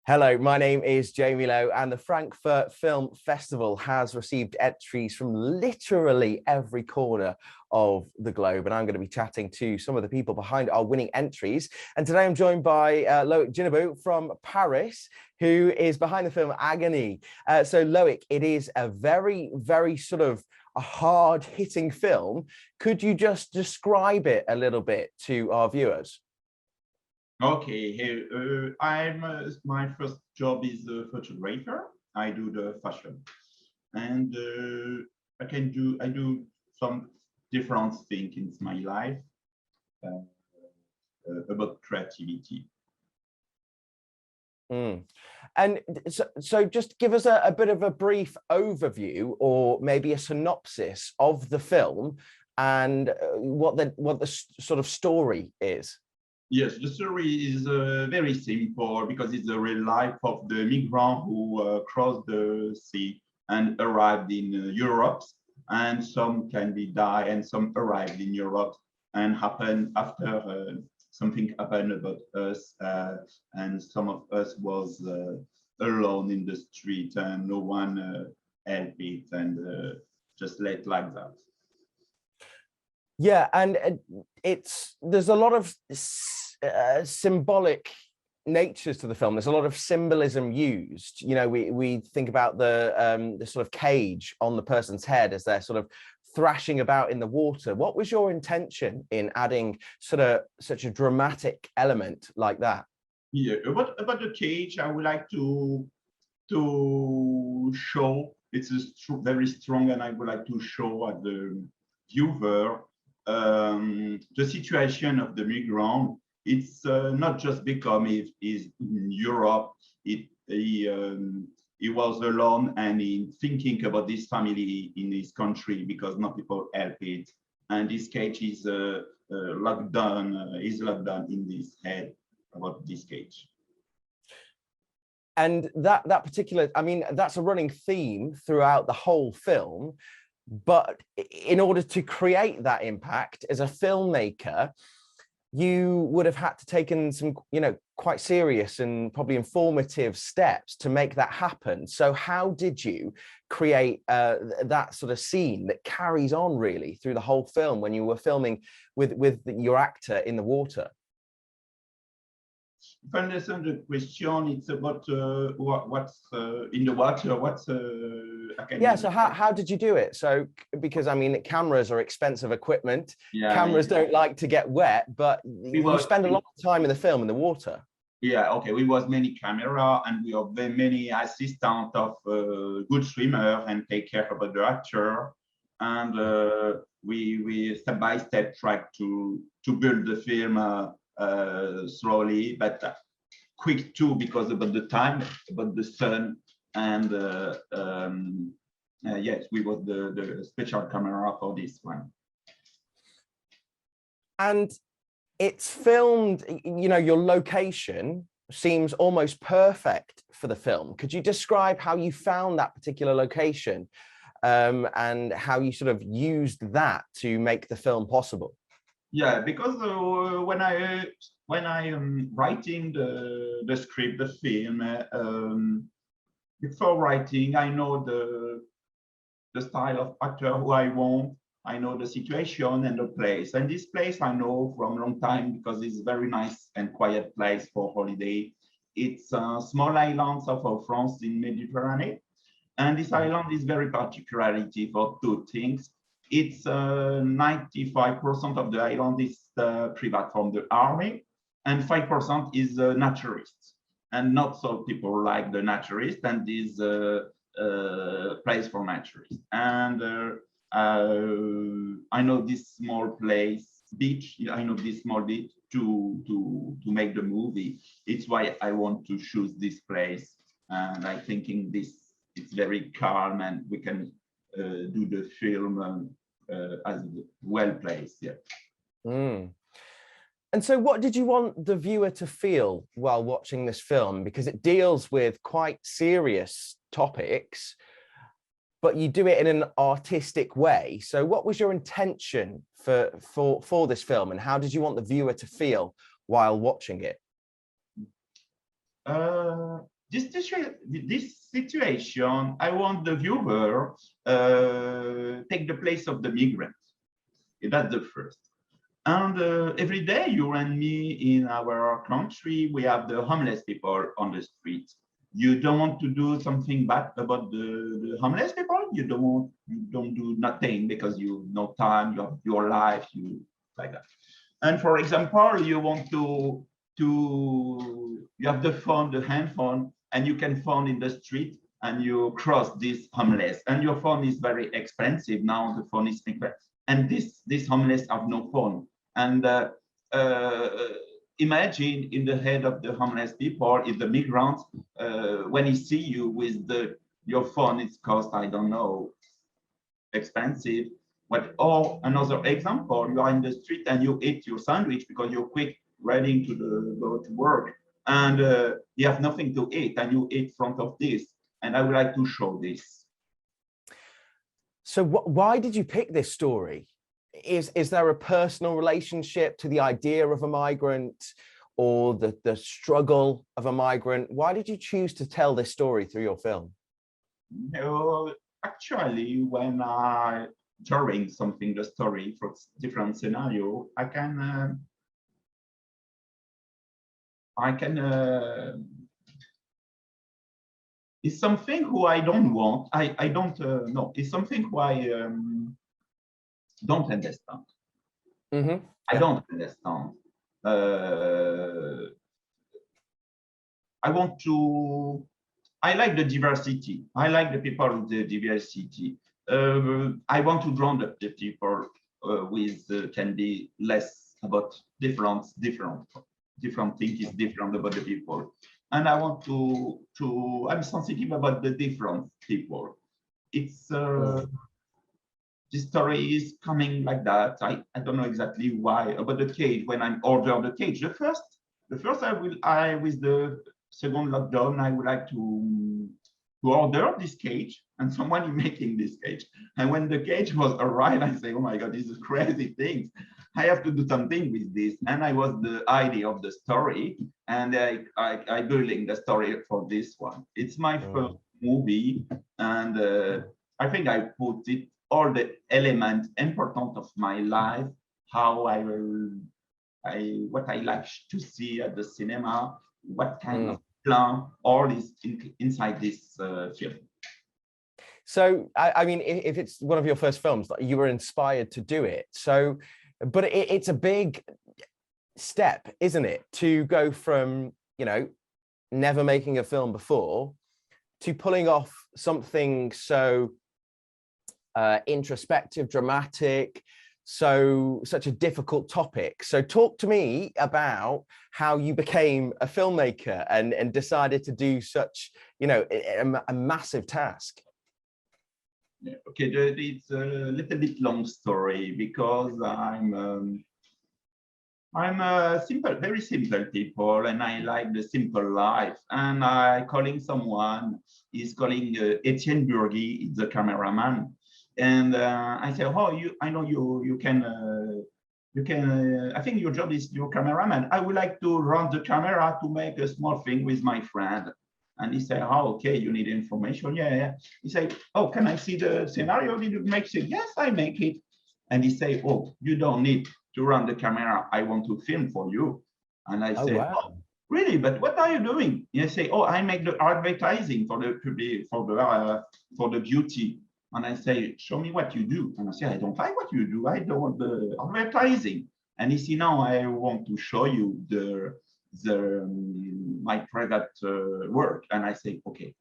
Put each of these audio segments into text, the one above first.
Hello, my name is Jamie Lowe, and the Frankfurt Film Festival has received entries from literally every corner of the globe. And I'm going to be chatting to some of the people behind our winning entries. And today I'm joined by Loïc Guinebault from Paris, who is behind the film Agonie. So Loïc, it is a very sort of a hard-hitting film. Could you just describe it a little bit to our viewers? Okay, hey, my first job is a photographer. I do the fashion, and I do some different things in my life about creativity. And so just give us a bit of a brief overview or maybe a synopsis of the film and what the sort of story is. Yes, the story is very simple because it's the real life of the migrant who crossed the sea and arrived in Europe, and some can be died and some arrived in Europe and happened after something happened about us, and some of us was alone in the street and no one helped it and just let like that. Yeah, and there's a lot of symbolic natures to the film. There's a lot of symbolism used. You know, we think about the sort of cage on the person's head as they're sort of thrashing about in the water. What was your intention in adding such a dramatic element like that? Yeah, about the cage, I would like to show it's very strong, and I would like to show at the viewer the situation of the migrant. It's not just because he's in Europe. He was alone and in thinking about this family in his country because no people help it. And this cage is locked down. Is locked down in his head about this cage. And that particular, I mean, that's a running theme throughout the whole film. But in order to create that impact as a filmmaker, you would have had to taken some, quite serious and probably informative steps to make that happen. So how did you create that sort of scene that carries on really through the whole film when you were filming with your actor in the water? If I understand the question, it's about what's in the water. Yeah, so how did you do it? So because I mean, cameras are expensive equipment. Yeah, cameras don't like to get wet, but you spend a lot of time in the film in the water. Yeah, okay. We was many camera and we have very many assistants of good swimmer and take care about the actor, and we step by step try to build the film slowly but quick too, because about the time, about the sun, and yes, we was the special camera for this one. And it's filmed, your location seems almost perfect for the film. Could you describe how you found that particular location and how you sort of used that to make the film possible? Yeah, because when I am writing the script, the film, before writing, I know the style of actor who I want. I know the situation and the place. And this place I know from a long time because it's a very nice and quiet place for holiday. It's a small island of France in Mediterranean. And this island is very particularity for two things. It's 95% of the island is private from the army, and 5% is naturalists. And not so people like the naturalists, and this place for naturalists. And I know this small place, beach. I know this small beach to make the movie. It's why I want to choose this place, and I thinking it's very calm, and we can do the film as well placed. Yeah. And so what did you want the viewer to feel while watching this film? Because it deals with quite serious topics, but you do it in an artistic way. So what was your intention for this film, and how did you want the viewer to feel while watching it? this situation, I want the viewer take the place of the migrant. That's the first. And every day, you and me in our country, we have the homeless people on the street. You don't want to do something bad about the homeless people. You don't do nothing because you no time, you have your life, you like that. And for example, you want to you have the phone, the handphone, and you can phone in the street and you cross this homeless. And your phone is very expensive now. The phone is expensive, and this homeless have no phone. And imagine in the head of the homeless people, if the migrants, when he see you with your phone, it's cost, I don't know, expensive. But or another example, you are in the street and you eat your sandwich because you're quick ready to go to work, and you have nothing to eat, and you eat in front of this. And I would like to show this. So why did you pick this story? Is there a personal relationship to the idea of a migrant or the struggle of a migrant? Why did you choose to tell this story through your film? No, actually, when I drawing something, the story for different scenario, I can it's something who I don't want. I don't know. It's something who I don't understand. Mm-hmm. I don't understand. I like the diversity. I like the people with the diversity. I want to draw the people with can be less about different things is different about the people. And I want I'm sensitive about the different people. It's this story is coming like that. I don't know exactly why about the cage. When I order the cage, the first I with the second lockdown, I would like to order this cage, and someone is making this cage. And when the cage was arrived, I say, oh my God, this is crazy things. I have to do something with this. And I was the idea of the story, and I building the story for this one. It's my first movie, and I think I put it all the elements important of my life, how what I like to see at the cinema, what kind of plan, all is inside this film. So, I mean, if it's one of your first films, you were inspired to do it. So, but it's a big step, isn't it, to go from, never making a film before to pulling off something so introspective, dramatic, such a difficult topic. So talk to me about how you became a filmmaker and decided to do such, a massive task. Yeah, okay, it's a little bit long story because I'm a very simple people, and I like the simple life. And I calling someone is calling Etienne Burgi, is the cameraman. And I say, oh, I know you can, I think your job is your cameraman. I would like to run the camera to make a small thing with my friend. And he said, oh, okay, you need information. Yeah. He said, oh, can I see the scenario? Did you make it? Yes, I make it. And he said, oh, you don't need to run the camera. I want to film for you. And I said, wow. Oh, really? But what are you doing? He said, oh, I make the advertising for the public, for the beauty. And I say, show me what you do. And I say, I don't like what you do. I don't want the advertising. And he said, now I want to show you my private work. And I say, okay,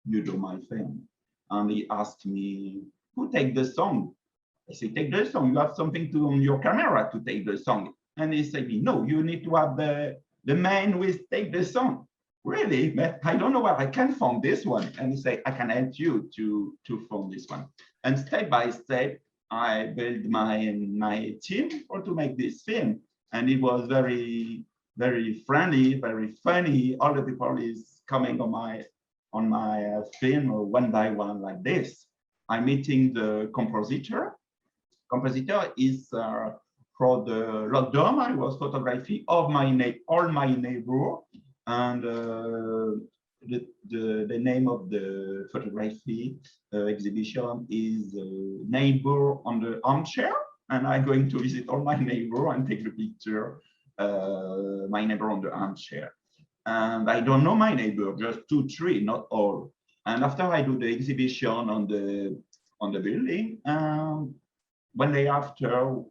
you do my film. And he asked me, who take the song? I say, take the song. You have something to on your camera to take the song. And he said, no, you need to have the man with take the song. Really? But I don't know where I can find this one. And he said, I can help you to find this one. And step by step, I built my team for to make this film. And it was very, very friendly, very funny. All the people is coming on my film one by one like this. I'm meeting the compositor. Compositor is for the lockdown. I was photography of all my neighbor, and the the name of the photography exhibition is Neighbor on the Armchair, and I'm going to visit all my neighbor and take the picture, my neighbor on the armchair. And I don't know my neighbor, just 2, 3, not all. And after I do the exhibition on the building, one day after,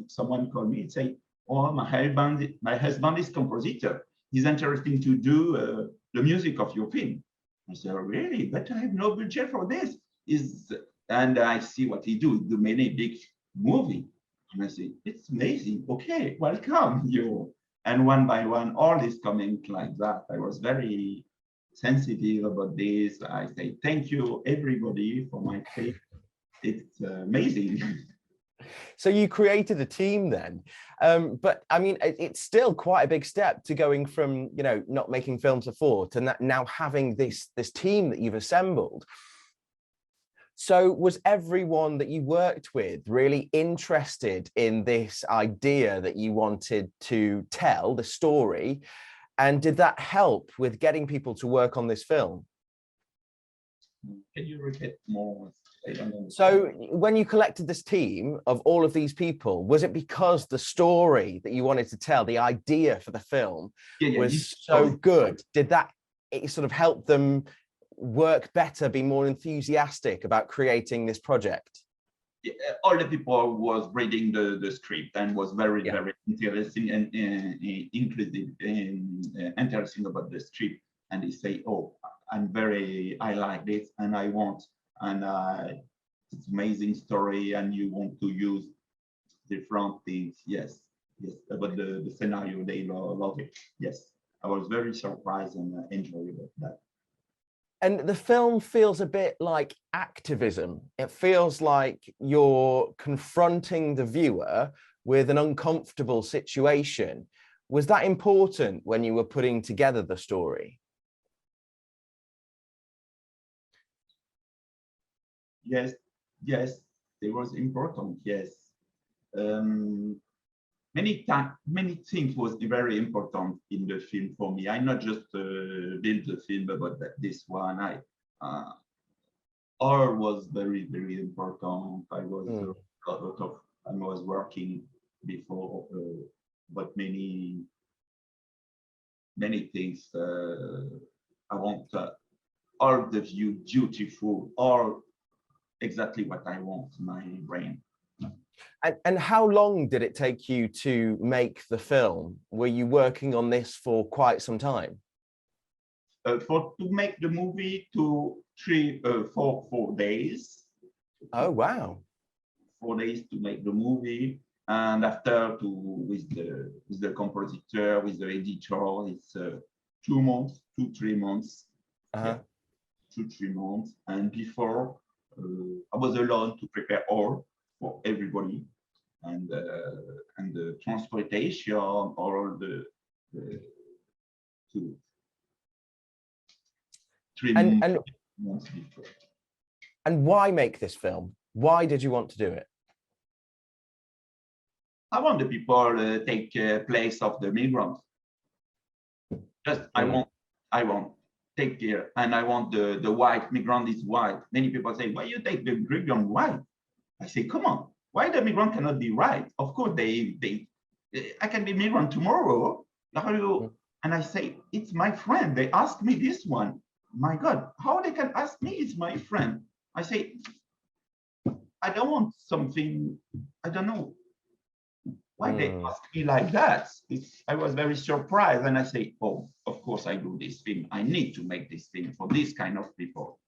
someone called me and say, "Oh, my husband is compositor. He's interested to do the music of your film." I said, "Oh, really? But I have no budget for this." And I see what he do many big movie. And I say, "It's amazing. Okay, welcome you." And one by one, all is coming like that. I was very sensitive about this. I say, "Thank you, everybody, for my faith." It's amazing. So you created a team then, but I mean, it's still quite a big step to going from, you know, not making films before to now having this team that you've assembled. So was everyone that you worked with really interested in this idea that you wanted to tell, the story? And did that help with getting people to work on this film? Can you repeat more? So when you collected this team of all of these people, was it because the story that you wanted to tell, the idea for the film was so good? Did that sort of help them work better, be more enthusiastic about creating this project? Yeah, all the people was reading the script and was very interesting and inclusive and interesting about the script, and they say, "Oh, I like this and I want, and it's amazing story, and you want to use different things." Yes, about the scenario, they love it. Yes, I was very surprised and enjoyed that. And the film feels a bit like activism. It feels like you're confronting the viewer with an uncomfortable situation. Was that important when you were putting together the story? Yes, it was important. Yes, many things was very important in the film for me. I not just build the film about this one. All was very important. I was working before, but many things. I want all the view beautiful, all exactly what I want, my brain. And how long did it take you to make the film? Were you working on this for quite some time? To make the movie, 4 days. Oh wow! 4 days to make the movie, and after with the compositor, with the editor, it's 2 months, 3 months. Yeah, 2-3 months. And before, I was alone to prepare all for everybody, and the transportation, all the 3 months before. And why make this film? Why did you want to do it? I want the people take place of the migrants. Just I want take care, and I want the white migrant is white. Many people say, "Why you take the migrant white?" I say, "Come on, why the migrant cannot be white? Of course, I can be migrant tomorrow." And I say, "It's my friend. They asked me this one. My God, how they can ask me? It's my friend." I say, I don't want something. I don't know why they ask me like that. I was very surprised, and I say, "Oh, of course I do this film. I need to make this film for this kind of people."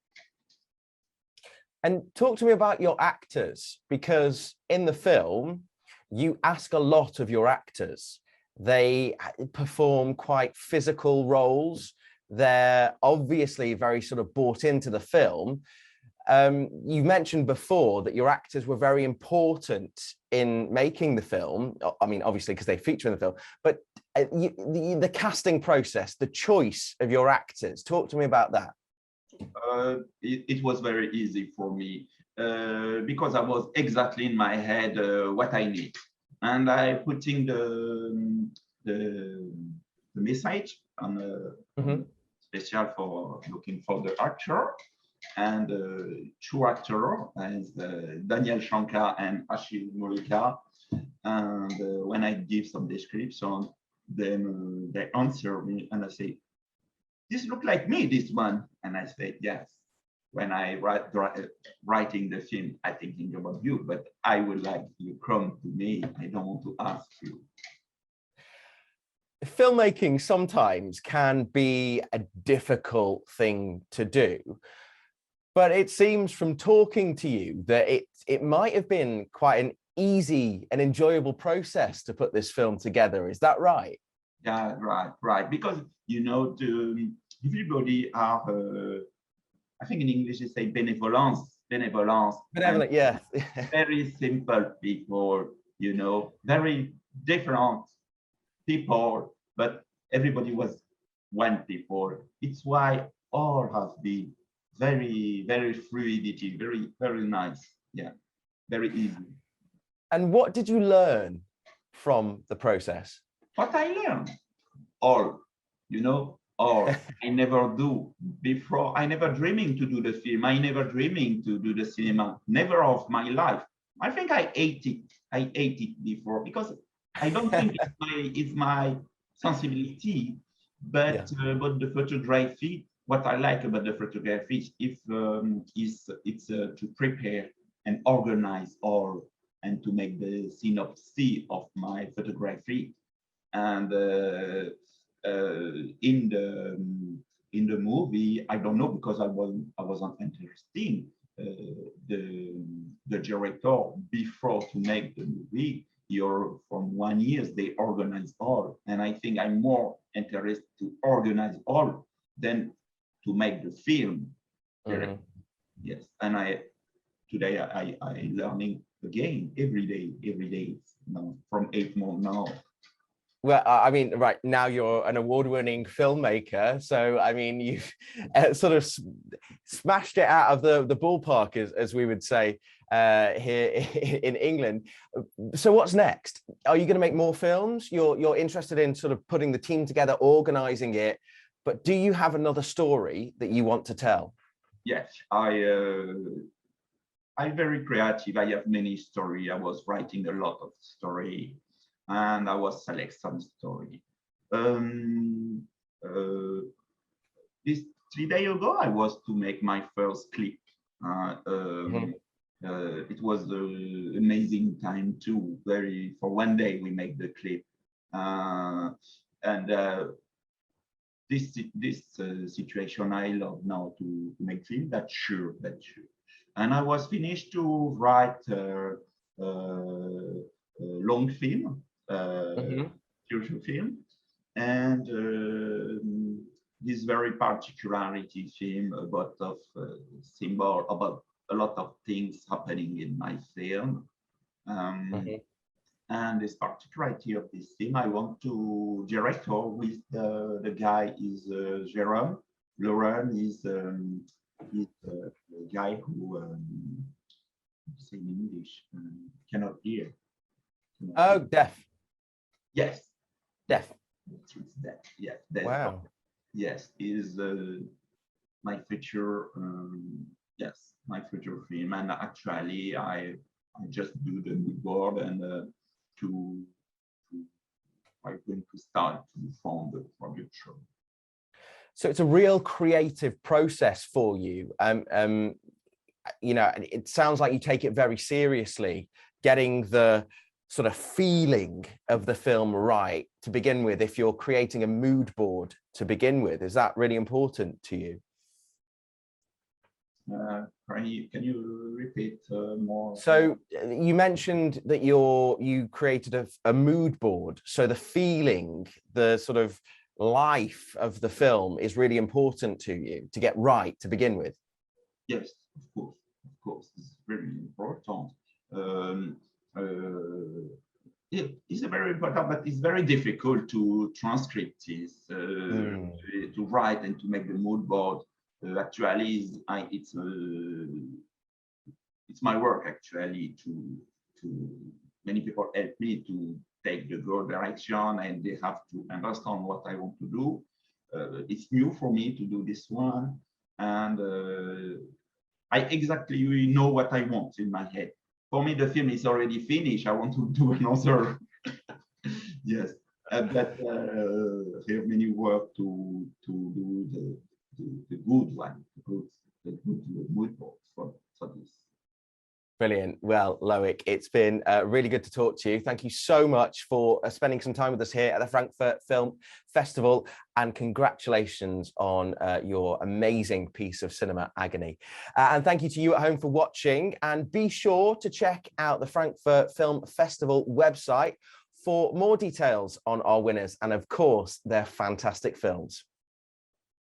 And talk to me about your actors, because in the film, you ask a lot of your actors. They perform quite physical roles. They're obviously very sort of bought into the film. You mentioned before that your actors were very important in making the film. I mean, obviously, because they feature in the film, but the casting process, the choice of your actors, talk to me about that. It was very easy for me because I was exactly in my head what I need, and I putting the message on special for looking for the actor, and two actors as Daniel Shankar and Ashil Molika. And when I give some description, then they answer me and I say, this look like me, this one. And I say, yes. When I writing the film, I thinking about you, but I would like you come to me. I don't want to ask you. Filmmaking sometimes can be a difficult thing to do, but it seems from talking to you that it might have been quite an easy and enjoyable process to put this film together. Is that right? Yeah, right. Because, you know, everybody have, I think in English they say benevolence. Benevolent, yeah. Very simple people, you know, very different people, but everybody was one people. It's why all have been very fluidity, very nice. Yeah, very easy. And what did you learn from the process? What I learned, all, you know, all. I never do before. I never dreaming to do the film. I never dreaming to do the cinema. Never of my life. I think I ate it. I ate it before because I don't think it's my sensibility, but the photography. What I like about the photography is it's to prepare and organize all and to make the synopsis of my photography. And in the movie, I don't know because I wasn't interested. The director before to make the movie, from 1 year they organize all, and I think I'm more interested to organize all than to make the film. Mm-hmm. Yes, and today I learning again every day, now, from 8 months now. Well, I mean, right now you're an award-winning filmmaker, so I mean, you've sort of smashed it out of the ballpark, as we would say here in England. So what's next? Are you going to make more films? You're interested in sort of putting the team together, organizing it, but do you have another story that you want to tell? Yes, I'm very creative. I have many stories. I was writing a lot of story, and I was select some story. This 3 days ago, I was to make my first clip. It was an amazing time too. For 1 day we make the clip, and this situation I love now to make film. That's sure. And I was finished to write a long film. Future film, and this very particularity film about of symbol, about a lot of things happening in my film. And this particularity of this film, I want to director with the guy is Jérôme. Laurent is the guy who say in English cannot hear. Oh, deaf. Yes. Deaf. It's deaf. Yeah. Wow. Yes, is my future. Yes, my future film, and actually, I just do the mood board and I'm going to start to form the production. So it's a real creative process for you. You know, it sounds like you take it very seriously, getting the sort of feeling of the film right to begin with. If you're creating a mood board to begin with, is that really important to you? Can you repeat more? So you mentioned that you created a mood board. So the feeling, the sort of life of the film is really important to you to get right to begin with. Yes, of course, it's very important. It's very important, but it's very difficult to transcript this, to write and to make the mood board. Actually, it's my work actually to many people help me to take the goal direction, and they have to understand what I want to do. it's new for me to do this one, and I exactly know what I want in my head. For me, the film is already finished. I want to do another. Yes, but I have many work to do the good one, the good mood board for this. Brilliant. Well, Loïc, it's been really good to talk to you. Thank you so much for spending some time with us here at the Frankfurt Film Festival, and congratulations on your amazing piece of cinema, Agonie. And thank you to you at home for watching, and be sure to check out the Frankfurt Film Festival website for more details on our winners and, of course, their fantastic films.